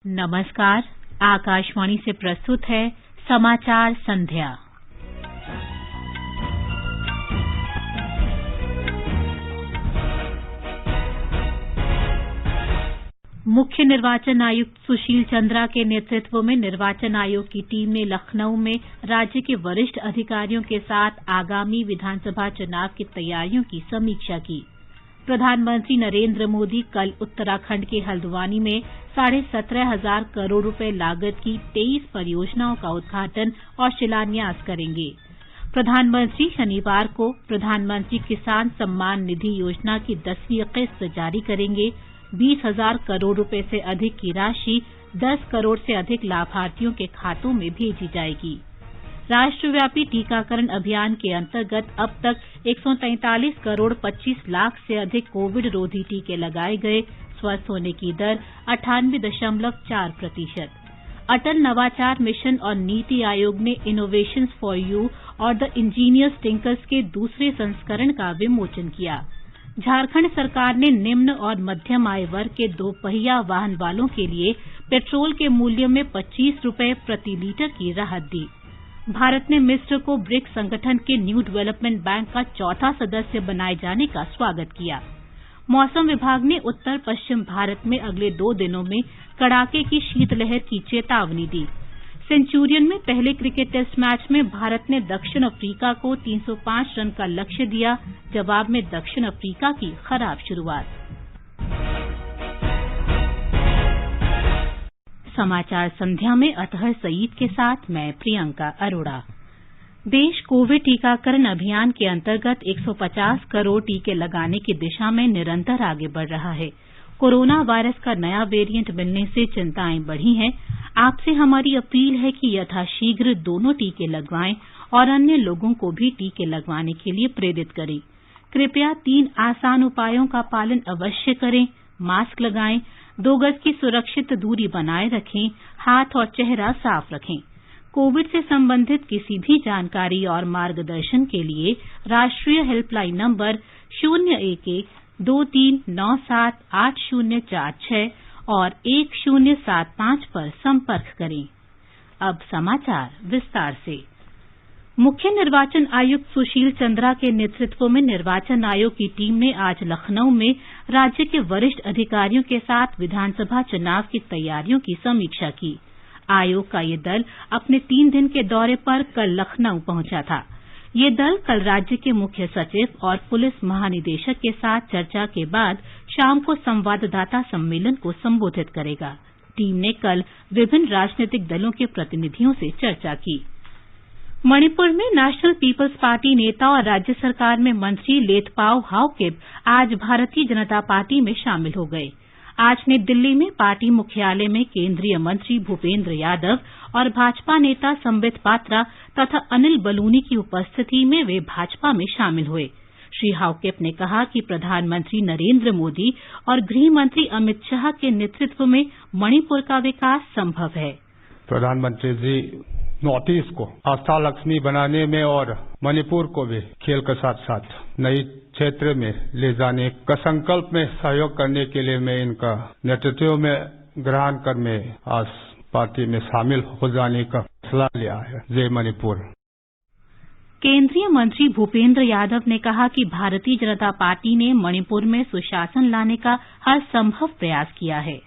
नमस्कार। आकाशवाणी से प्रस्तुत है समाचार संध्या। मुख्य निर्वाचन आयुक्त सुशील चंद्रा के नेतृत्व में निर्वाचन आयोग की टीम ने लखनऊ में राज्य के वरिष्ठ अधिकारियों के साथ आगामी विधानसभा चुनाव की तैयारियों की समीक्षा की। प्रधानमंत्री नरेंद्र मोदी कल उत्तराखंड के हल्द्वानी में 17,500 करोड़ रुपए लागत की 23 परियोजनाओं का उद्घाटन और शिलान्यास करेंगे। प्रधानमंत्री शनिवार को प्रधानमंत्री किसान सम्मान निधि योजना की 10वीं किस्त जारी करेंगे। 20,000 करोड़ रुपए से अधिक की राशि 10 करोड़ से अधिक लाभार्थियों के खातों में भेजी जाएगी। राष्ट्रव्यापी टीकाकरण अभियान के अंतर्गत अब तक 143 करोड़ 25 लाख से अधिक कोविड रोधी टीके लगाए गए। स्वस्थ होने की दर 98.4%। अटल नवाचार मिशन और नीति आयोग ने इनोवेशंस फॉर यू और द इंजीनियर्स टिंकर्स के दूसरे संस्करण का विमोचन किया। झारखंड सरकार ने निम्न और मध्यम आय वर्ग के दोपहिया वाहन वालों के लिए पेट्रोल के मूल्य में 25 रुपए प्रति लीटर की राहत दी। भारत ने मिस्र को ब्रिक्स संगठन के न्यू डेवलपमेंट बैंक का चौथा सदस्य बनाए जाने का स्वागत किया। मौसम विभाग ने उत्तर पश्चिम भारत में अगले 2 दिनों में कड़ाके की शीतलहर की चेतावनी दी। सेंचुरियन में पहले क्रिकेट टेस्ट मैच में भारत ने दक्षिण अफ्रीका को 305 रन का लक्ष्य दिया। जवाब में दक्षिण अफ्रीका की खराब शुरुआत। समाचार संध्या में अतहर सईद के साथ मैं प्रियंका अरोड़ा। देश कोविड टीकाकरण अभियान के अंतर्गत 150 करोड़ टीके लगाने की दिशा में निरंतर आगे बढ़ रहा है। कोरोना वायरस का नया वेरिएंट मिलने से चिंताएं बढ़ी हैं। आपसे हमारी अपील है कि यथाशीघ्र दोनों टीके लगवाएं और अन्य लोगों को भी टीके लगवाने के लिए प्रेरित करें। कृपया 3 आसान उपायों का पालन अवश्य करें। मास्क लगाएं, 2 गज की सुरक्षित दूरी बनाए रखें, हाथ और चेहरा साफ रखें। कोविड से संबंधित किसी भी जानकारी और मार्गदर्शन के लिए राष्ट्रीय हेल्पलाइन नंबर 011-2397-8046 और 1075 पर संपर्क करें। अब समाचार विस्तार से। मुख्य निर्वाचन आयुक्त सुशील चंद्रा के नेतृत्व में निर्वाचन आयोग की टीम ने आज लखनऊ में राज्य के वरिष्ठ अधिकारियों के साथ विधानसभा चुनाव की तैयारियों की समीक्षा की। आयोग का ये दल अपने 3 दिन के दौरे पर कल लखनऊ पहुंचा था। ये दल कल राज्य के मुख्य सचिव और पुलिस महानिदेशक के साथ चर्चा के बाद शाम को संवाददाता सम्मेलन को संबोधित करेगा। टीम ने कल विभिन्न राजनीतिक दलों के प्रतिनिधियों से चर्चा की। मणिपुर में नेशनल पीपल्स पार्टी नेता और राज्य सरकार में मंत्री लेतपाउ हाओकिप आज भारतीय जनता पार्टी में शामिल हो गए। आज नई दिल्ली में पार्टी मुख्यालय में केंद्रीय मंत्री भूपेंद्र यादव और भाजपा नेता संबित पात्रा तथा अनिल बलूनी की उपस्थिति में वे भाजपा में शामिल हुए। श्री हाओकिप ने कहा कि प्रधानमंत्री नरेंद्र मोदी और गृह मंत्री अमित शाह के नेतृत्व में मणिपुर का विकास संभव है। प्रधानमंत्री जी नॉर्थ ईस्ट को आस्था लक्ष्मी बनाने में और मणिपुर को भी खेल के साथ साथ नई क्षेत्र में ले जाने का संकल्प में सहयोग करने के लिए मैं इनका नेतृत्व में ग्रहण कर मैं आज पार्टी में शामिल हो जाने का फैसला लिया है। जय मणिपुर। केंद्रीय मंत्री भूपेंद्र यादव ने कहा कि भारतीय जनता पार्टी ने मणिपुर में सुशासन लाने का हर संभव प्रयास किया है।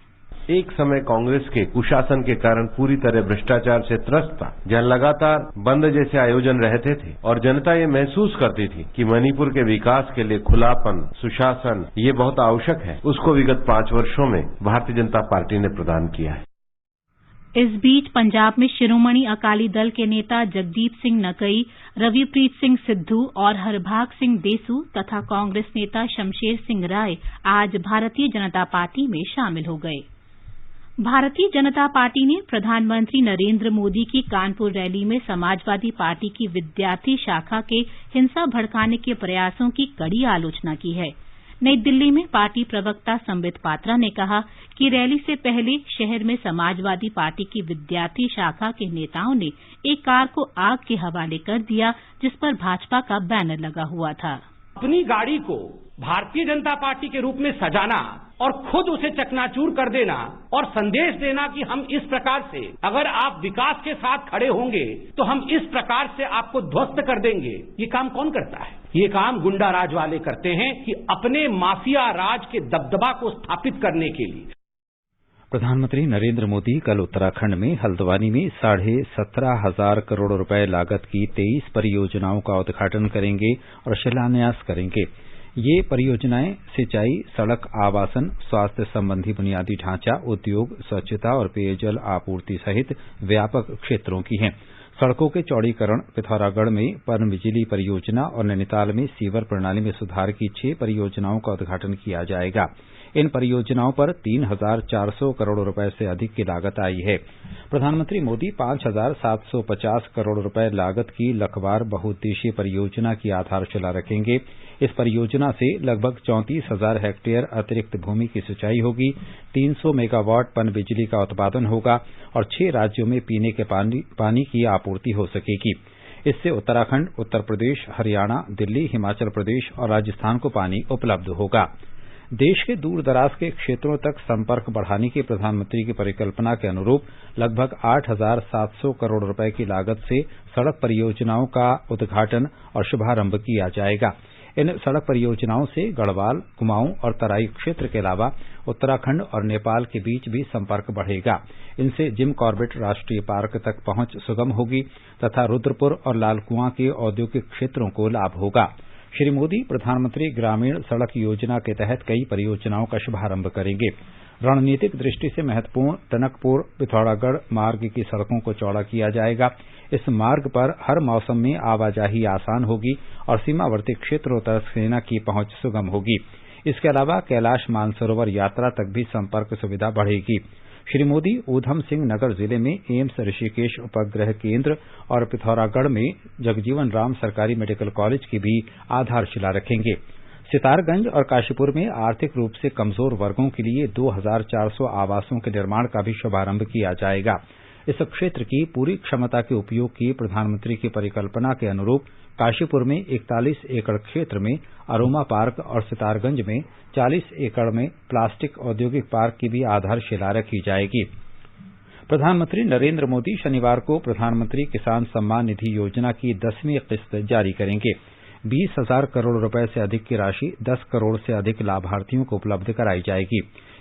एक समय कांग्रेस के कुशासन के कारण पूरी तरह भ्रष्टाचार से त्रस्त था, जहां लगातार बंद जैसे आयोजन रहते थे और जनता ये महसूस करती थी कि मणिपुर के विकास के लिए खुलापन, सुशासन ये बहुत आवश्यक है। उसको विगत 5 वर्षों में भारतीय जनता पार्टी ने प्रदान किया है। इस बीच पंजाब में शिरोमणि अकाली दल के नेता जगदीप सिंह नकई, रविप्रीत सिंह सिद्धू और हरभाग सिंह देसू तथा कांग्रेस नेता शमशेर सिंह राय आज भारतीय जनता पार्टी में शामिल हो गए। भारतीय जनता पार्टी ने प्रधानमंत्री नरेंद्र मोदी की कानपुर रैली में समाजवादी पार्टी की विद्यार्थी शाखा के हिंसा भड़काने के प्रयासों की कड़ी आलोचना की है। नई दिल्ली में पार्टी प्रवक्ता संबित पात्रा ने कहा कि रैली से पहले शहर में समाजवादी पार्टी की विद्यार्थी शाखा के नेताओं ने एक कार को आग के हवाले कर दिया, जिस पर भाजपा का बैनर लगा हुआ था। अपनी गाड़ी को भारतीय जनता पार्टी के रूप में सजाना और खुद उसे चकनाचूर कर देना और संदेश देना कि हम इस प्रकार से अगर आप विकास के साथ खड़े होंगे तो हम इस प्रकार से आपको ध्वस्त कर देंगे, ये काम कौन करता है? ये काम गुंडा राज वाले करते हैं कि अपने माफिया राज के दबदबा को स्थापित करने के लिए। प्रधानमंत्री नरेंद्र मोदी कल उत्तराखंड में हल्द्वानी में 17,500 करोड़ रुपए लागत की 23 परियोजनाओं का उद्घाटन करेंगे और शिलान्यास करेंगे। ये परियोजनाएं सिंचाई, सड़क, आवासन, स्वास्थ्य संबंधी बुनियादी ढांचा, उद्योग, स्वच्छता और पेयजल आपूर्ति सहित व्यापक क्षेत्रों की हैं। सड़कों के चौड़ीकरण, पिथौरागढ़ में पनबिजली परियोजना और नैनीताल में सीवर प्रणाली में सुधार की 6 परियोजनाओं का उद्घाटन किया जाएगा। इन परियोजनाओं पर 3,400 करोड़ रुपए से अधिक की लागत आई है। प्रधानमंत्री मोदी 5,750 करोड़ रुपए लागत की लखवार बहुउद्देशीय परियोजना की आधारशिला रखेंगे। इस परियोजना से लगभग 34,000 हेक्टेयर अतिरिक्त भूमि की सिंचाई होगी, 300 मेगावाट पनबिजली का उत्पादन होगा और 6 राज्यों में पीने के पानी की आपूर्ति हो सकेगी। इससे उत्तराखंड, उत्तर प्रदेश, हरियाणा, दिल्ली, हिमाचल प्रदेश और राजस्थान को पानी उपलब्ध होगा। देश के दूर दराज के क्षेत्रों तक संपर्क बढ़ाने की प्रधानमंत्री की परिकल्पना के अनुरूप लगभग 8,700 करोड़ रुपए की लागत से सड़क परियोजनाओं का उद्घाटन और शुभारंभ किया जाएगा। इन सड़क परियोजनाओं से गढ़वाल, कुमाऊं और तराई क्षेत्र के अलावा उत्तराखंड और नेपाल के बीच भी संपर्क बढ़ेगा। इनसे जिम कॉर्बेट राष्ट्रीय पार्क तक पहुंच सुगम होगी तथा रुद्रपुर और लालकुआं के औद्योगिक क्षेत्रों को लाभ होगा। श्री मोदी प्रधानमंत्री ग्रामीण सड़क योजना के तहत कई परियोजनाओं का शुभारंभ करेंगे। रणनीतिक दृष्टि से महत्वपूर्ण टनकपुर पिथौरागढ़ मार्ग की सड़कों को चौड़ा किया जाएगा। इस मार्ग पर हर मौसम में आवाजाही आसान होगी और सीमावर्ती क्षेत्रों तक सेना की पहुंच सुगम होगी। इसके अलावा कैलाश मानसरोवर यात्रा तक भी संपर्क सुविधा बढ़ेगी। श्री मोदी ऊधम सिंह नगर जिले में एम्स ऋषिकेश उपग्रह केंद्र और पिथौरागढ़ में जगजीवन राम सरकारी मेडिकल कॉलेज की भी आधारशिला रखेंगे। सितारगंज और काशीपुर में आर्थिक रूप से कमजोर वर्गों के लिए 2,400 आवासों के निर्माण का भी शुभारंभ किया जाएगा। इस क्षेत्र की पूरी क्षमता के उपयोग की प्रधानमंत्री की परिकल्पना के अनुरूप काशीपुर में 41 एकड़ क्षेत्र में अरोमा पार्क और सितारगंज में 40 एकड़ में प्लास्टिक औद्योगिक पार्क की भी आधारशिला रखी जाएगी। प्रधानमंत्री नरेंद्र मोदी शनिवार को प्रधानमंत्री किसान सम्मान निधि योजना की 10वीं किस्त जारी करेंगे। 20,000 करोड़ रुपए से अधिक की राशि 10 करोड़ से अधिक लाभार्थियों को उपलब्ध कराई जाएगी।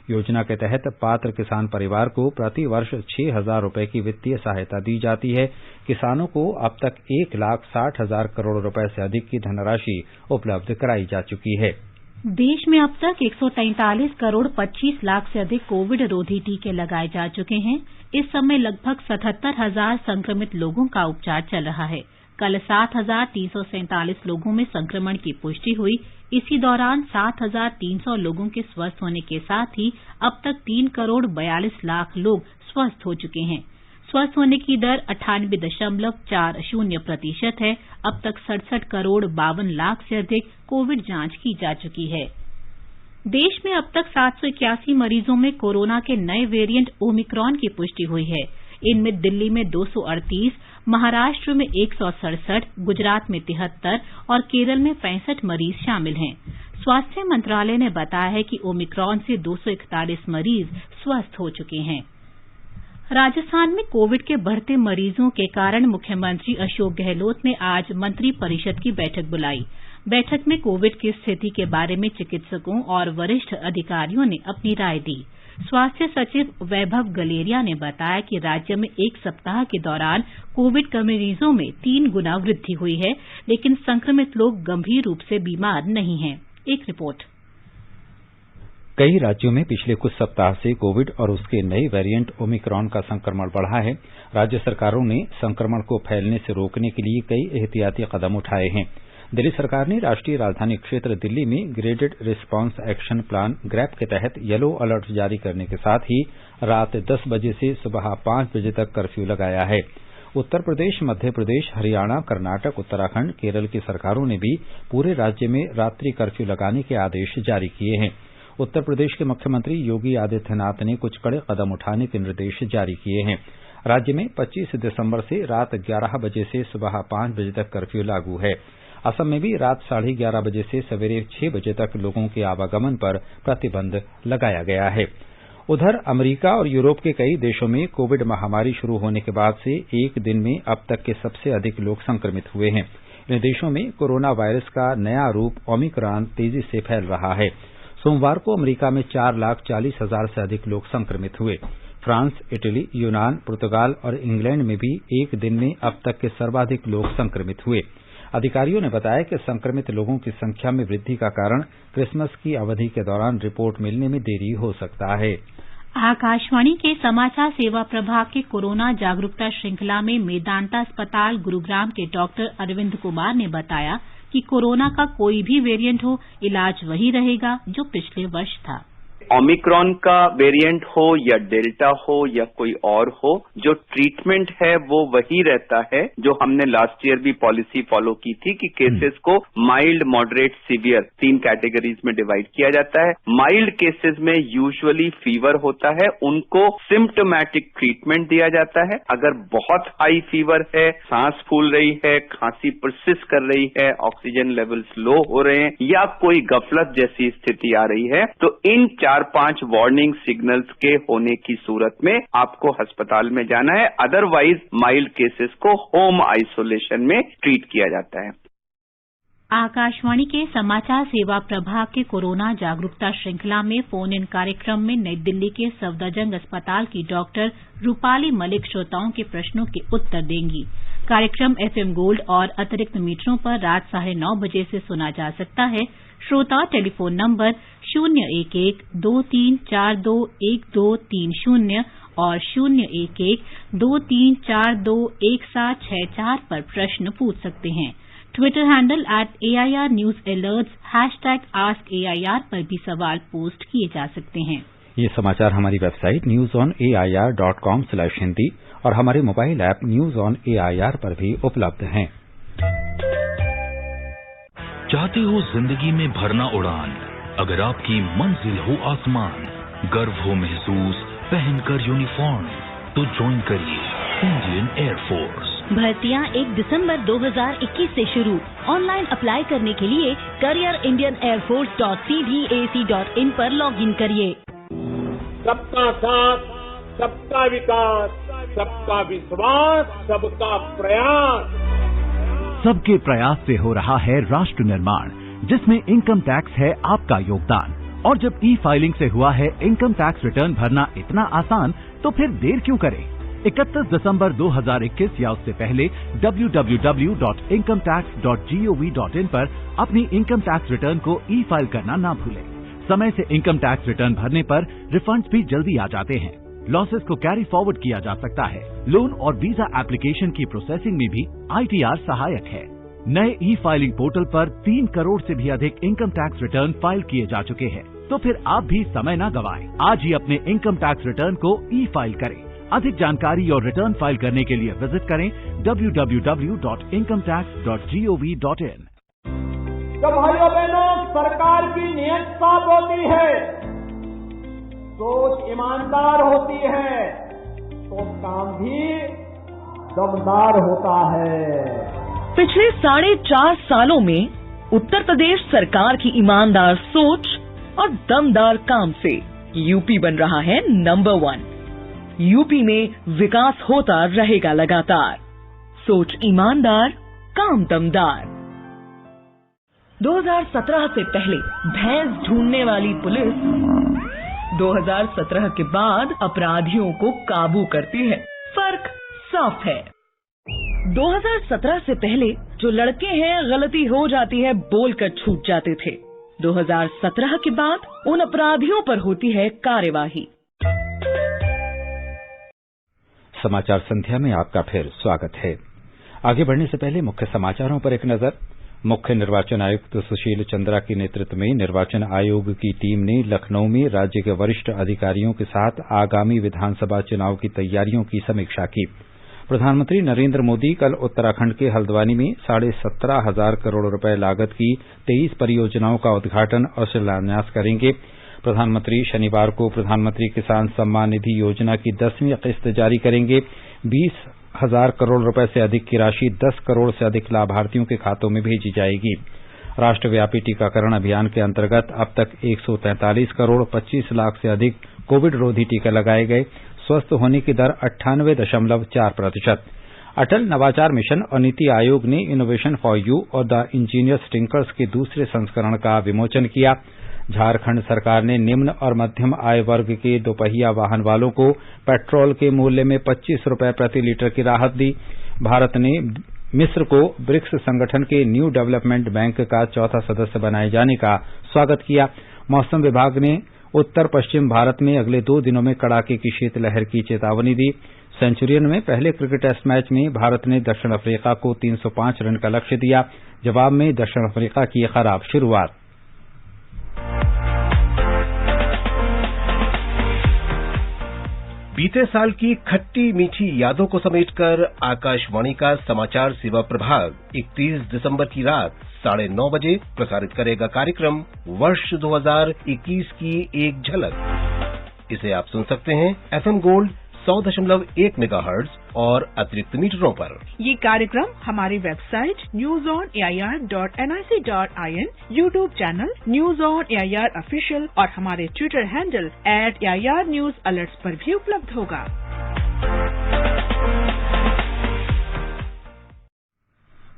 योजना के तहत पात्र किसान परिवार को प्रति वर्ष 6,000 रुपए की वित्तीय सहायता दी जाती है। किसानों को अब तक 1,60,000 करोड़ रुपए से अधिक की धनराशि उपलब्ध कराई जा चुकी है। देश में अब तक 143 करोड़ 25 लाख से अधिक कोविड रोधी टीके लगाए जा चुके हैं। इस समय लगभग 77,000 संक्रमित लोगों का उपचार चल रहा है। कल 7,347 लोगों में संक्रमण की पुष्टि हुई। इसी दौरान 7,300 लोगों के स्वस्थ होने के साथ ही अब तक 3 करोड़ 42 लाख लोग स्वस्थ हो चुके हैं। स्वस्थ होने की दर 98.40% है। अब तक 67 करोड़ 52 लाख से अधिक कोविड जांच की जा चुकी है। देश में अब तक 781 मरीजों में कोरोना के नए वेरिएंट ओमिक्रॉन की पुष्टि हुई है। इनमें दिल्ली में 238, महाराष्ट्र में 167, गुजरात में 73 और केरल में 65 मरीज शामिल हैं। स्वास्थ्य मंत्रालय ने बताया है कि ओमिक्रॉन से 241 मरीज स्वस्थ हो चुके हैं। राजस्थान में कोविड के बढ़ते मरीजों के कारण मुख्यमंत्री अशोक गहलोत ने आज मंत्री परिषद की बैठक बुलाई। बैठक में कोविड की स्थिति के बारे में चिकित्सकों और वरिष्ठ अधिकारियों ने अपनी राय दी। स्वास्थ्य सचिव वैभव गलेरिया ने बताया कि राज्य में एक सप्ताह के दौरान कोविड के मरीजों में 3 गुना वृद्धि हुई है, लेकिन संक्रमित लोग गंभीर रूप से बीमार नहीं हैं। एक रिपोर्ट। कई राज्यों में पिछले कुछ सप्ताह से कोविड और उसके नए वेरिएंट ओमिक्रॉन का संक्रमण बढ़ा है। राज्य सरकारों ने संक्रमण को फैलने से रोकने के लिए कई एहतियाती कदम उठाए हैं। दिल्ली सरकार ने राष्ट्रीय राजधानी क्षेत्र दिल्ली में graded response action plan grab के तहत येलो अलर्ट जारी करने के साथ ही रात 10 बजे से सुबह 5 बजे तक कर्फ्यू लगाया है। उत्तर प्रदेश, मध्य प्रदेश, हरियाणा, कर्नाटक, उत्तराखंड, केरल की सरकारों ने भी पूरे राज्य में रात्रि कर्फ्यू लगाने के आदेश जारी किए हैं। उत्तर प्रदेश के मुख्यमंत्री योगी आदित्यनाथ ने कुछ कड़े कदम उठाने के निर्देश जारी किए हैं। राज्य में 25 दिसंबर से रात 11 बजे से सुबह 5 बजे तक कर्फ्यू लागू है। असम में भी रात 11:30 बजे से सवेरे 6 बजे तक लोगों के आवागमन पर प्रतिबंध लगाया गया है। उधर अमेरिका और यूरोप के कई देशों में कोविड महामारी शुरू होने के बाद से एक दिन में अब तक के सबसे अधिक लोग संक्रमित हुए हैं। इन देशों में कोरोना वायरस का नया रूप ओमिक्रॉन तेजी से फैल रहा है। सोमवार को अमेरिका में 4,40,000 से अधिक लोग संक्रमित हुए। फ्रांस, इटली, यूनान, पुर्तगाल और इंग्लैंड में भी एक दिन में अब तक के सर्वाधिक लोग संक्रमित हुए। अधिकारियों ने बताया कि संक्रमित लोगों की संख्या में वृद्धि का कारण क्रिसमस की अवधि के दौरान रिपोर्ट मिलने में देरी हो सकता है। आकाशवाणी के समाचार सेवा प्रभाग के कोरोना जागरूकता श्रृंखला में मेदांता अस्पताल गुरुग्राम के डॉक्टर अरविंद कुमार ने बताया कि कोरोना का कोई भी वेरिएंट हो, इलाज वही रहेगा जो पिछले वर्ष था। ओमिक्रॉन का वेरिएंट हो या डेल्टा हो या कोई और हो, जो ट्रीटमेंट है वो वही रहता है जो हमने लास्ट ईयर भी पॉलिसी फॉलो की थी कि केसेस को माइल्ड, मॉडरेट, सीवियर 3 कैटेगरीज में डिवाइड किया जाता है। माइल्ड केसेस में यूजुअली फीवर होता है, उनको सिम्प्टोमैटिक ट्रीटमेंट दिया जाता है। अगर बहुत हाई फीवर है, सांस फूल रही है, खांसी परसिस्ट कर रही है, ऑक्सीजन लेवल्स लो हो रहे हैं या कोई गफलत जैसी स्थिति आ रही है, तो इन 4-5 वार्निंग सिग्नल्स के होने की सूरत में आपको अस्पताल में जाना है। अदरवाइज माइल्ड केसेस को होम आइसोलेशन में ट्रीट किया जाता है। आकाशवाणी के समाचार सेवा प्रभाग के कोरोना जागरूकता श्रृंखला में फोन इन कार्यक्रम में नई दिल्ली के सफदरजंग अस्पताल की डॉक्टर रूपाली मलिक श्रोताओं के प्रश्नों के उत्तर देंगी। कार्यक्रम FM गोल्ड और अतिरिक्त मीटरों पर रात 9:30 बजे से सुना जा सकता है। श्रोता टेलीफोन नंबर 011-2342-1230 और 011-2342-1764 पर प्रश्न पूछ सकते हैं। Twitter handle @AIR News Alerts #AskAIR पर भी सवाल पोस्ट किए जा सकते हैं। ये समाचार हमारी वेबसाइट newsonair.com/hindi और हमारे mobile app news on AIR पर भी उपलब्ध हैं। चाहते हो जिंदगी में भरना उड़ान, अगर आपकी मंजिल हो आसमान, गर्व हो महसूस पहनकर यूनिफॉर्म, तो ज्वाइन करिए इंडियन एयरफोर्स। भर्तियां 1 दिसंबर 2021 से शुरू। ऑनलाइन अप्लाई करने के लिए careerindianairforce.cdac.in पर लॉगिन करिए। सबका साथ, सबका विकास, सबका विश्वास, सबका प्रयास। सबके प्रयास से हो रहा है राष्ट्र निर्माण, जिसमें इनकम टैक्स है आपका योगदान। और जब ई-फाइलिंग से हुआ है इनकम टैक्स रिटर्न भरना इतना आसान, तो फिर देर क्यों करें? 31 दिसंबर 2021 या उससे पहले www.incometax.gov.in पर अपनी इनकम टैक्स रिटर्न को ई-फाइल करना ना भूलें। समय से इनकम टैक्स रिटर्न भरने पर रिफंड्स भी जल्दी आ जाते हैं। लॉसेस को कैरी फॉरवर्ड किया जा सकता है। लोन और वीजा एप्लीकेशन की प्रोसेसिंग में भी ITR सहायक है। नए ई-फाइलिंग पोर्टल पर 3 करोड़ से भी अधिक इनकम टैक्स रिटर्न फाइल किए जा चुके हैं। तो फिर आप भी समय न गवाएं। आज ही अपने इनकम टैक्स रिटर्न को ई-फाइल करें। अधिक जानकारी और रिटर्न फाइल करने के लिए विजिट करें www.incometax.gov.in। तो भाइयों बहनों, सरकार की नीयत साफ होती है, सोच ईमानदार होती है, तो काम भी दमदार होता है। पिछले 4.5 सालों में उत्तर प्रदेश सरकार की ईमानदार सोच और दमदार काम से यूपी बन रहा है नंबर 1। यूपी में विकास होता रहेगा लगातार। सोच ईमानदार, काम दमदार। 2017 से पहले भैंस ढूंढने वाली पुलिस 2017 के बाद अपराधियों को काबू करती है। फर्क साफ है। 2017 से पहले जो लड़के हैं गलती हो जाती है बोलकर छूट जाते थे। 2017 के बाद उन अपराधियों पर होती है कार्यवाही। समाचार संध्या में आपका फिर स्वागत है। आगे बढ़ने से पहले मुख्य समाचारों पर एक नजर। मुख्य निर्वाचन आयुक्त सुशील चंद्रा के नेतृत्व में निर्वाचन आयोग की टीम ने लखनऊ में राज्य के वरिष्ठ अधिकारियों के साथ आगामी विधानसभा चुनाव की तैयारियों की समीक्षा की। प्रधानमंत्री नरेंद्र मोदी कल उत्तराखंड के हल्द्वानी में 17,500 करोड़ रुपए लागत की 23 परियोजनाओं का उद्घाटन और शिलान्यास करेंगे। प्रधानमंत्री शनिवार को प्रधानमंत्री किसान सम्मान निधि योजना की 10वीं किस्त जारी करेंगे। 20,000 करोड़ रुपए से अधिक की राशि 10 करोड़ से अधिक लाभार्थियों के खातों में भेजी जाएगी। राष्ट्रव्यापी टीकाकरण अभियान के अंतर्गत अब तक 143 करोड़ 25 लाख से अधिक कोविड रोधी टीके लगाए गए। स्वस्थ होने की दर 98.4%। अटल नवाचार मिशन और नीति आयोग ने इनोवेशन फॉर यू और द इंजीनियर्स टिंकर्स के दूसरे संस्करण का विमोचन किया। झारखंड सरकार ने निम्न और मध्यम आय वर्ग के दोपहिया वाहन वालों को पेट्रोल के मूल्य में 25 रुपए प्रति लीटर की राहत दी। भारत ने मिस्र को ब्रिक्स संगठन के न्यू डेवलपमेंट बैंक का चौथा सदस्य बनाए जाने का स्वागत किया। मौसम विभाग ने उत्तर पश्चिम भारत में अगले 2 दिनों में कड़ाके की शीतलहर की चेतावनी दी। सेंचुरियन में पहले क्रिकेट टेस्ट मैच में भारत ने दक्षिण अफ्रीका को 305 रन का लक्ष्य दिया। जवाब में दक्षिण अफ्रीका की खराब शुरुआत। बीते साल की खट्टी मीठी यादों को समेटकर आकाशवाणी का समाचार सेवा प्रभाग 31 दिसंबर की रात 9:30 बजे प्रसारित करेगा कार्यक्रम वर्ष 2021 की एक झलक। इसे आप सुन सकते हैं FM गोल्ड 100.1 मेगाहर्ट्ज और अतिरिक्त मीटरों पर। ये कार्यक्रम हमारी website newsonair.nic.in, YouTube channel news on AIR official और हमारे ट्विटर हैंडल @AIRNewsAlerts पर भी उपलब्ध होगा।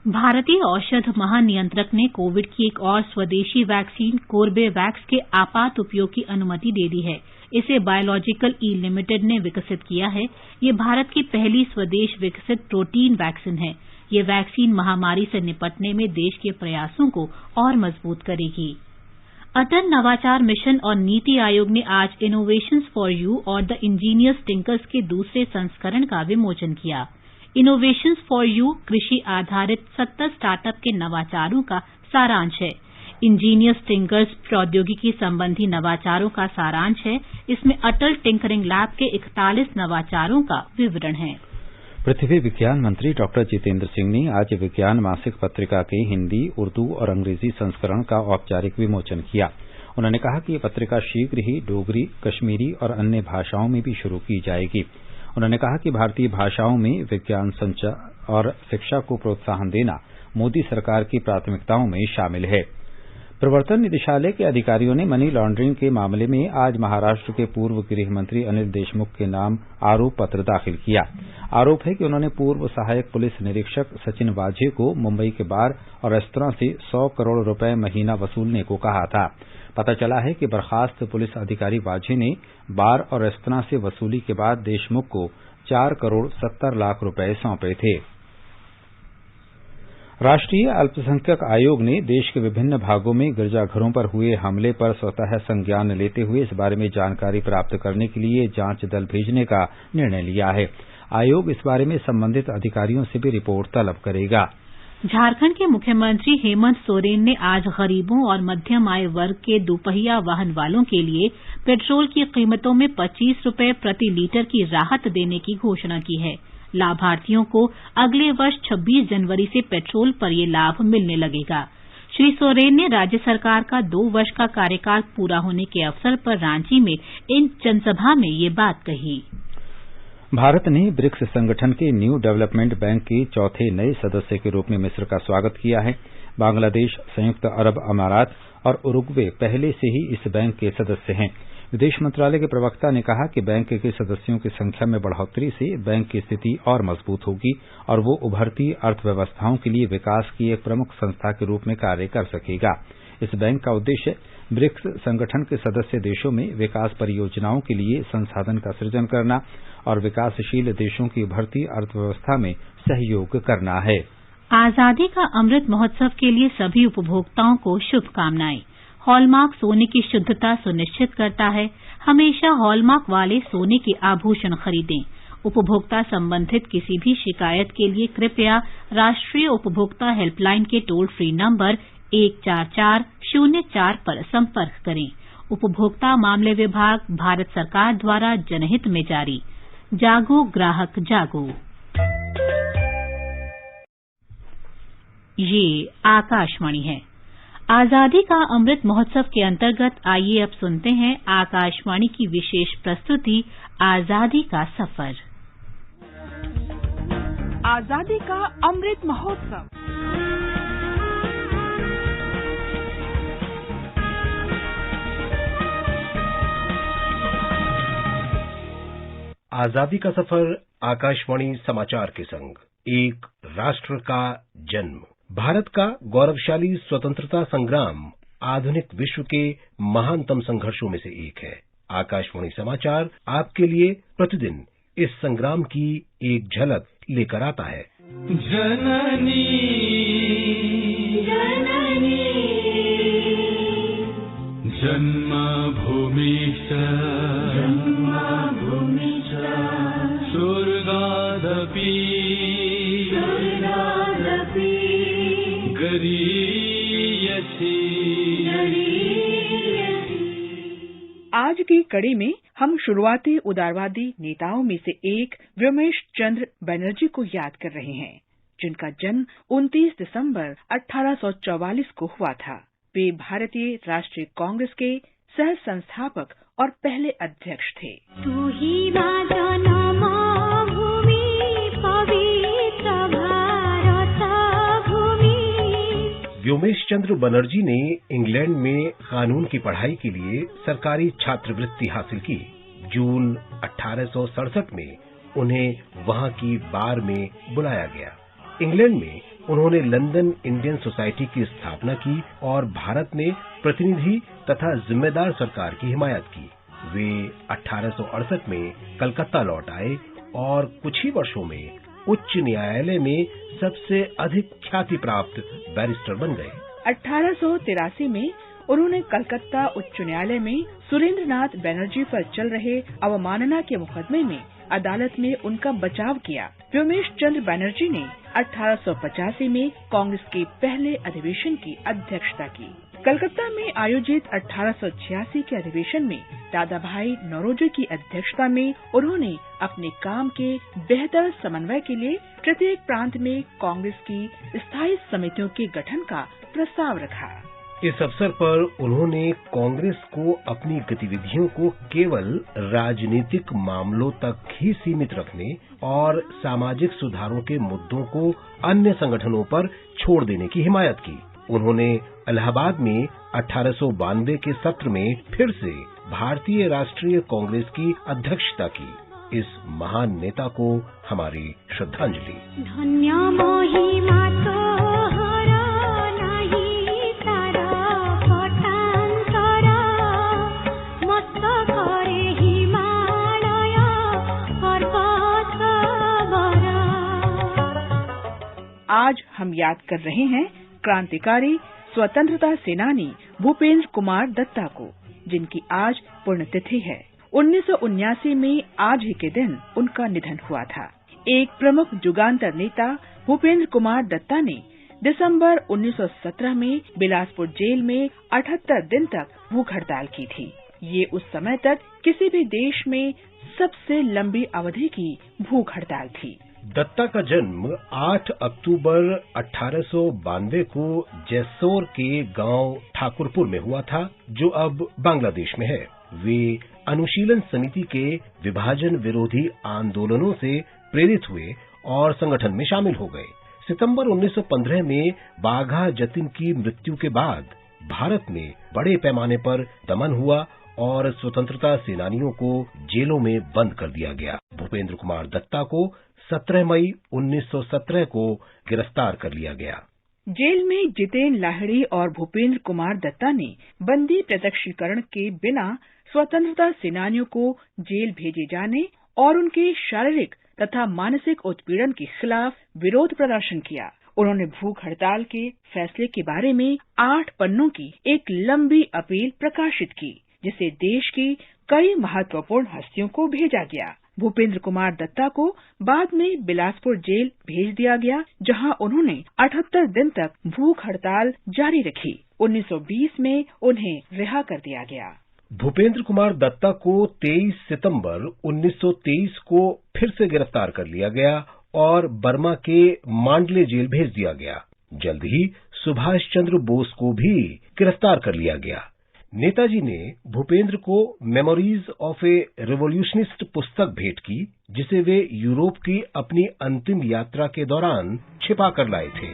भारतीय औषध महानियंत्रक ने कोविड की एक और स्वदेशी वैक्सीन कोर्बेवैक्स के आपात उपयोग की अनुमति दे दी है। इसे बायोलॉजिकल ई लिमिटेड ने विकसित किया है। ये भारत की पहली स्वदेश विकसित प्रोटीन वैक्सीन है। ये वैक्सीन महामारी से निपटने में देश के प्रयासों को और मजबूत करेगी। अटल नवाचार मिशन और नीति आयोग ने आज इनोवेशंस फॉर यू और द इंजीनियर्स टिंकर्स के दूसरे संस्करण का विमोचन किया। इनोवेशंस फॉर यू कृषि आधारित 70 स्टार्टअप के नवाचारों का सारांश है। इंजीनियर्स टिंकर्स प्रौद्योगिकी संबंधी नवाचारों का सारांश है। इसमें अटल टिंकरिंग लैब के 41 नवाचारों का विवरण है। पृथ्वी विज्ञान मंत्री डॉक्टर जितेंद्र सिंह ने आज विज्ञान मासिक पत्रिका के हिंदी, उर्दू और अंग्रेजी संस्करण का औपचारिक विमोचन किया। उन्होंने कहा कि ये पत्रिका शीघ्र ही डोगरी, कश्मीरी और अन्य भाषाओं में भी शुरू की जाएगी। उन्होंने कहा कि भारतीय भाषाओं में विज्ञान, संचार और शिक्षा को प्रोत्साहन देना मोदी सरकार की प्राथमिकताओं में शामिल है। प्रवर्तन निदेशालय के अधिकारियों ने मनी लॉन्ड्रिंग के मामले में आज महाराष्ट्र के पूर्व गृह मंत्री अनिल देशमुख के नाम आरोप पत्र दाखिल किया। आरोप है कि उन्होंने पूर्व सहायक पुलिस निरीक्षक सचिन वाझे को मुंबई के बार और रेस्तरां से 100 करोड़ रुपए महीना वसूलने को कहा था। पता चला है कि बर्खास्त पुलिस अधिकारी वाझे ने बार और रेस्तरां से वसूली के बाद देशमुख को 4 करोड़ 70 लाख रुपए सौंपे थे। राष्ट्रीय अल्पसंख्यक आयोग ने देश के विभिन्न भागों में गिरजाघरों पर हुए हमले पर स्वतः संज्ञान लेते हुए इस बारे में जानकारी प्राप्त करने के लिए जांच दल भेजने का निर्णय लिया है। आयोग इस बारे में संबंधित अधिकारियों से भी रिपोर्ट तलब करेगा। झारखंड के मुख्यमंत्री हेमंत सोरेन ने आज गरीबों और मध्यम आय वर्ग के दोपहिया वाहन वालों के लिए पेट्रोल की कीमतों में 25 रुपए प्रति लीटर की राहत देने की घोषणा की है। लाभार्थियों को अगले वर्ष 26 जनवरी से पेट्रोल पर ये लाभ मिलने लगेगा। श्री सोरेन ने राज्य सरकार का 2 वर्ष का कार्यकाल पूरा होने के अवसर पर रांची में इन जनसभा में ये बात कही। भारत ने ब्रिक्स संगठन के न्यू डेवलपमेंट बैंक के चौथे नए सदस्य के रूप में मिस्र का स्वागत किया है। बांग्लादेश, संयुक्त अरब अमारात और उरुग्वे पहले से ही इस बैंक के सदस्य हैं। विदेश मंत्रालय के प्रवक्ता ने कहा कि बैंक के सदस्यों की संख्या में बढ़ोतरी से बैंक की स्थिति और मजबूत होगी और वो उभरती अर्थव्यवस्थाओं के लिए विकास की एक प्रमुख संस्था के रूप में कार्य कर सकेगा। इस बैंक का उद्देश्य ब्रिक्स संगठन के सदस्य देशों में विकास परियोजनाओं के लिए संसाधन का सृजन करना और विकासशील देशों की उभरती अर्थव्यवस्था में सहयोग करना है। आजादी का अमृत महोत्सव के लिए सभी उपभोक्ताओं को शुभकामनाएं। हॉलमार्क सोने की शुद्धता सुनिश्चित करता है। हमेशा हॉलमार्क वाले सोने के आभूषण खरीदें। उपभोक्ता संबंधित किसी भी शिकायत के लिए कृपया राष्ट्रीय उपभोक्ता हेल्पलाइन के टोल फ्री नंबर 14404 पर संपर्क करें। उपभोक्ता मामले विभाग, भारत सरकार द्वारा जनहित में जारी। जागो ग्राहक जागो। ये आकाशवाणी है। आजादी का अमृत महोत्सव के अंतर्गत आइए अब सुनते हैं आकाशवाणी की विशेष प्रस्तुति आजादी का सफर। आजादी का अमृत महोत्सव। आजादी का सफर आकाशवाणी समाचार के संग। एक राष्ट्र का जन्म। भारत का गौरवशाली स्वतंत्रता संग्राम आधुनिक विश्व के महानतम संघर्षों में से एक है। आकाशवाणी समाचार आपके लिए प्रतिदिन इस संग्राम की एक झलक लेकर आता है। जननी जननी जन्मभूमिश्च जन्मभूमिश्च स्वर्गादपि स्वर्गादपि गरीयसी। आज की कड़ी में हम शुरुआती उदारवादी नेताओं में से एक व्योमेश चंद्र बनर्जी को याद कर रहे हैं, जिनका जन्म 29 दिसंबर 1844 को हुआ था। वे भारतीय राष्ट्रीय कांग्रेस के सह संस्थापक और पहले अध्यक्ष थे। तू ही जन्मभूमि पवित्र भारत भूमि। व्योमेश चंद्र बनर्जी ने इंग्लैंड में कानून की पढ़ाई के लिए सरकारी छात्रवृत्ति हासिल की। जून 1867 में उन्हें वहां की बार में बुलाया गया। इंग्लैंड में उन्होंने लंदन इंडियन सोसाइटी की स्थापना की और भारत में प्रतिनिधि तथा जिम्मेदार सरकार की हिमायत की। वे 1868 में कलकत्ता लौट आए और कुछ ही वर्षों में उच्च न्यायालय में सबसे अधिक ख्याति प्राप्त बैरिस्टर बन गए। 1883 में उन्होंने कलकत्ता उच्च न्यायालय में सुरेंद्रनाथ बनर्जी पर चल रहे अवमानना के मुकदमे में अदालत में उनका बचाव किया। व्योमेश चंद्र बनर्जी ने 1885 में कांग्रेस के पहले अधिवेशन की अध्यक्षता की। कलकत्ता में आयोजित 1886 के अधिवेशन में दादा भाई नौरोजी की अध्यक्षता में उन्होंने अपने काम के बेहतर समन्वय के लिए प्रत्येक प्रांत में कांग्रेस की स्थायी समितियों के गठन का प्रस्ताव रखा। इस अवसर पर उन्होंने कांग्रेस को अपनी गतिविधियों को केवल राजनीतिक मामलों तक ही सीमित रखने और सामाजिक सुधारों के मुद्दों को अन्य संगठनों पर छोड़ देने की हिमायत की। उन्होंने इलाहाबाद में 1892 के सत्र में फिर से भारतीय राष्ट्रीय कांग्रेस की अध्यक्षता की। इस महान नेता को हमारी श्रद्धांजलि। धन्य महिमा आज हम याद कर रहे हैं क्रांतिकारी स्वतंत्रता सेनानी भूपेंद्र कुमार दत्ता को, जिनकी आज पुण्यतिथि है। 1979 में आज ही के दिन उनका निधन हुआ था। एक प्रमुख जुगांतर नेता भूपेंद्र कुमार दत्ता ने दिसंबर 1917 में बिलासपुर जेल में 78 दिन तक भूख हड़ताल की थी। ये उस समय तक किसी भी देश में सबसे लंबी अवधि की भूख हड़ताल थी। दत्ता का जन्म 8 अक्टूबर 1892 को जैसोर के गांव ठाकुरपुर में हुआ था, जो अब बांग्लादेश में है। वे अनुशीलन समिति के विभाजन विरोधी आंदोलनों से प्रेरित हुए और संगठन में शामिल हो गए। सितंबर 1915 में बाघा जतिन की मृत्यु के बाद भारत में बड़े पैमाने पर दमन हुआ और स्वतंत्रता सेनानियों को जेलों में बंद कर दिया गया। भूपेंद्र कुमार दत्ता को 17 मई 1917 को गिरफ्तार कर लिया गया। जेल में जितेन लाहिड़ी और भूपेंद्र कुमार दत्ता ने बंदी प्रत्यक्षीकरण के बिना स्वतंत्रता सेनानियों को जेल भेजे जाने और उनके शारीरिक तथा मानसिक उत्पीड़न के खिलाफ विरोध प्रदर्शन किया। उन्होंने भूख हड़ताल के फैसले के बारे में 8 पन्नों की एक लंबी अपील प्रकाशित की, जिसे देश की कई महत्वपूर्ण हस्तियों को भेजा गया। भूपेंद्र कुमार दत्ता को बाद में बिलासपुर जेल भेज दिया गया, जहां उन्होंने 78 दिन तक भूख हड़ताल जारी रखी। 1920 में उन्हें रिहा कर दिया गया। भूपेंद्र कुमार दत्ता को 23 सितंबर 1923 को फिर से गिरफ्तार कर लिया गया और बर्मा के मांडले जेल भेज दिया गया। जल्द ही सुभाष चंद्र बोस को भी गिरफ्तार कर लिया गया। नेताजी ने भूपेंद्र को मेमोरीज ऑफ ए रिवॉल्यूशनिस्ट पुस्तक भेंट की, जिसे वे यूरोप की अपनी अंतिम यात्रा के दौरान छिपा कर लाए थे।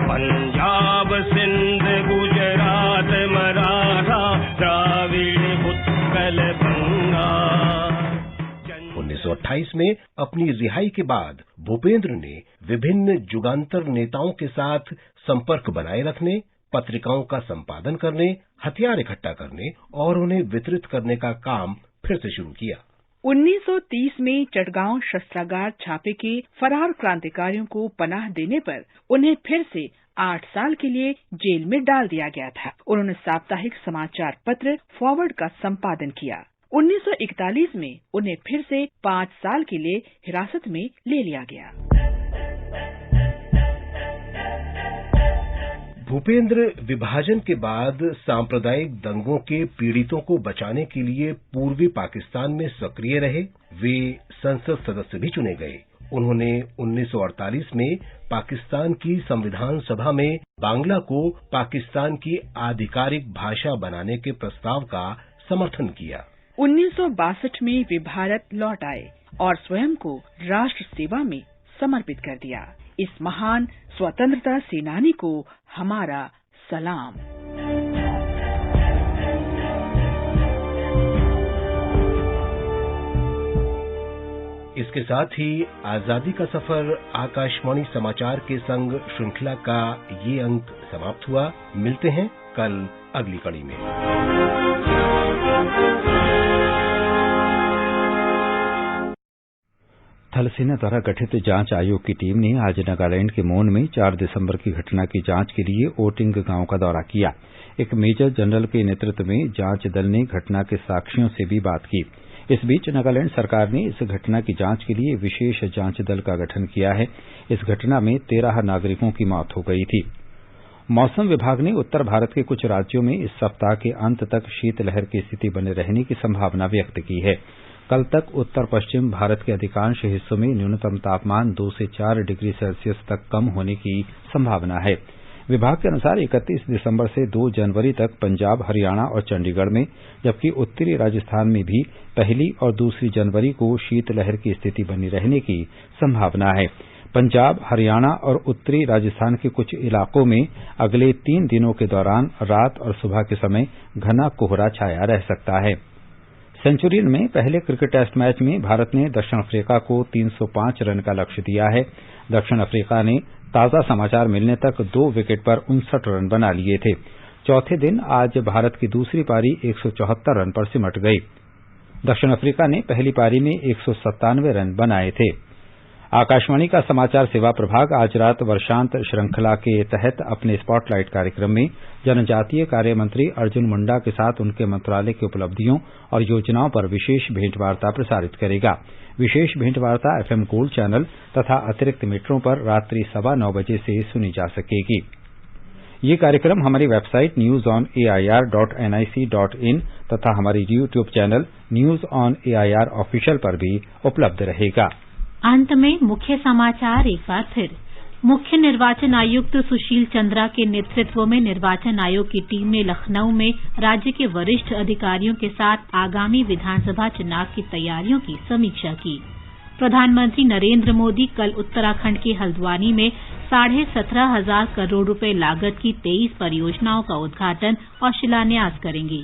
पंजाब, सिंध, गुजरात, मराठा, द्राविड़, उत्कल, बंगा। 1928 में अपनी रिहाई के बाद भूपेंद्र ने विभिन्न जुगांतर नेताओं के साथ संपर्क बनाए रखने, पत्रिकाओं का संपादन करने, हथियार इकट्ठा करने और उन्हें वितरित करने का काम फिर से शुरू किया। 1930 में चटगांव शस्त्रागार छापे के फरार क्रांतिकारियों को पनाह देने पर उन्हें फिर से 8 साल के लिए जेल में डाल दिया गया था। उन्होंने साप्ताहिक समाचार पत्र फॉरवर्ड का संपादन किया। 1941 में उन्हें फिर से 5 साल के लिए हिरासत में ले लिया गया। भूपेंद्र विभाजन के बाद सांप्रदायिक दंगों के पीड़ितों को बचाने के लिए पूर्वी पाकिस्तान में सक्रिय रहे। वे संसद सदस्य भी चुने गए। उन्होंने 1948 में पाकिस्तान की संविधान सभा में बांग्ला को पाकिस्तान की आधिकारिक भाषा बनाने के प्रस्ताव का समर्थन किया। 1962 में वे भारत लौट आए और स्वयं को राष्ट्र सेवा में समर्पित कर दिया। इस महान स्वतंत्रता सेनानी को हमारा सलाम। इसके साथ ही आजादी का सफर आकाशवाणी समाचार के संग श्रृंखला का ये अंक समाप्त हुआ। मिलते हैं कल अगली कड़ी में। थल सेना द्वारा गठित जांच आयोग की टीम ने आज नागालैंड के मोन में 4 दिसंबर की घटना की जांच के लिए ओटिंग गांव का दौरा किया। एक मेजर जनरल के नेतृत्व में जांच दल ने घटना के साक्षियों से भी बात की। इस बीच नागालैंड सरकार ने इस घटना की जांच के लिए विशेष जांच दल का गठन किया है। इस घटना में 13 नागरिकों की मौत हो गई थी। मौसम विभाग ने उत्तर भारत के कुछ राज्यों में इस सप्ताह के अंत तक शीतलहर की स्थिति बने रहने की संभावना व्यक्त की है। कल तक उत्तर पश्चिम भारत के अधिकांश हिस्सों में न्यूनतम तापमान 2 से 4 डिग्री सेल्सियस तक कम होने की संभावना है। विभाग के अनुसार 31 दिसंबर से 2 जनवरी तक पंजाब, हरियाणा और चंडीगढ़ में, जबकि उत्तरी राजस्थान में भी 1 और 2 जनवरी को शीतलहर की स्थिति बनी रहने की संभावना है। पंजाब, हरियाणा और उत्तरी राजस्थान के कुछ इलाकों में अगले 3 दिनों के दौरान रात और सुबह के समय घना कोहरा छाया रह सकता है। सेंचुरियन में पहले क्रिकेट टेस्ट मैच में भारत ने दक्षिण अफ्रीका को 305 रन का लक्ष्य दिया है। दक्षिण अफ्रीका ने ताजा समाचार मिलने तक 2 विकेट पर 59 रन बना लिए थे। चौथे दिन आज भारत की दूसरी पारी 174 रन पर सिमट गई। दक्षिण अफ्रीका ने पहली पारी में 197 रन बनाए थे। आकाशवाणी का समाचार सेवा प्रभाग आज रात वर्षांत श्रृंखला के तहत अपने स्पॉटलाइट कार्यक्रम में जनजातीय कार्य मंत्री अर्जुन मुंडा के साथ उनके मंत्रालय की उपलब्धियों और योजनाओं पर विशेष भेंटवार्ता प्रसारित करेगा। विशेष भेंटवार्ता FM गोल्ड चैनल तथा अतिरिक्त मीटरों पर रात्रि 9:15 बजे से सुनी जा सकेगी। ये कार्यक्रम हमारी वेबसाइट newsonair.nic.in तथा हमारी YouTube channel news on AIR official पर भी उपलब्ध रहेगा। अंत में मुख्य समाचार एक बार फिर। मुख्य निर्वाचन आयुक्त सुशील चंद्रा के नेतृत्व में निर्वाचन आयोग की टीम ने लखनऊ में राज्य के वरिष्ठ अधिकारियों के साथ आगामी विधानसभा चुनाव की तैयारियों की समीक्षा की। प्रधानमंत्री नरेंद्र मोदी कल उत्तराखंड के हल्द्वानी में 17,500 करोड़ रुपए लागत की 23 परियोजनाओं का उद्घाटन और शिलान्यास करेंगे।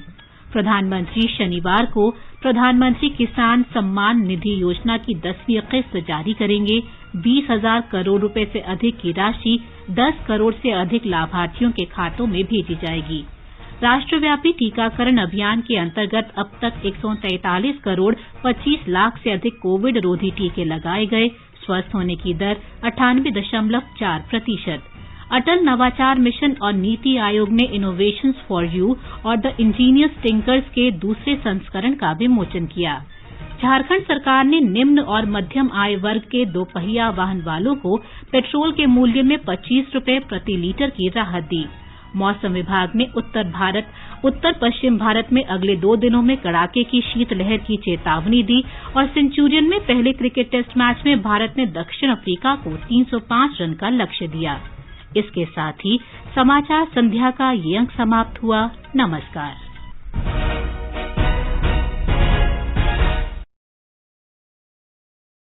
प्रधानमंत्री शनिवार को प्रधानमंत्री किसान सम्मान निधि योजना की 10वीं किस्त जारी करेंगे। 20,000 करोड़ रुपए से अधिक की राशि 10 करोड़ से अधिक लाभार्थियों के खातों में भेजी जाएगी। राष्ट्रव्यापी टीकाकरण अभियान के अंतर्गत अब तक 143 करोड़ 25 लाख से अधिक कोविड रोधी टीके लगाए गए। स्वस्थ होने की दर 98.4%। अटल नवाचार मिशन और नीति आयोग ने इनोवेशंस फॉर यू और द इंजीनियर्स टिंकर्स के दूसरे संस्करण का विमोचन किया। झारखंड सरकार ने निम्न और मध्यम आय वर्ग के 2 पहिया वाहन वालों को पेट्रोल के मूल्य में 25 रुपए प्रति लीटर की राहत दी। मौसम विभाग ने उत्तर पश्चिम भारत में अगले 2 दिनों में कड़ाके की शीतलहर की चेतावनी दी और सेंचुरियन में पहले क्रिकेट टेस्ट मैच में भारत ने दक्षिण अफ्रीका को 305 रन का लक्ष्य दिया। इसके साथ ही समाचार संध्या का ये अंक समाप्त हुआ। नमस्कार।